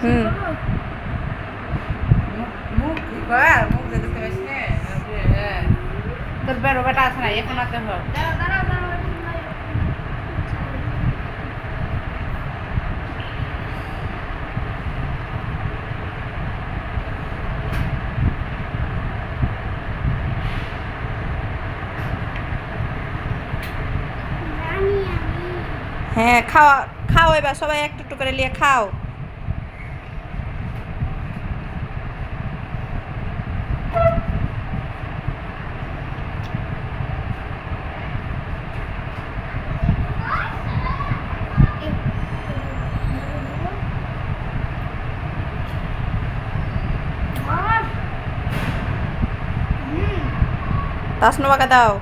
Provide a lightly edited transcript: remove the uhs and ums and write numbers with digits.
হুম। মুখ বার মুখ যেতে পারিস না তোর বেরো বেটা আছে না এখন আছে হোক হ্যাঁ, খাওয়া খাও, এবার সবাই একটু একটু করে নিয়ে খাও। তাসনুবাকে দাও।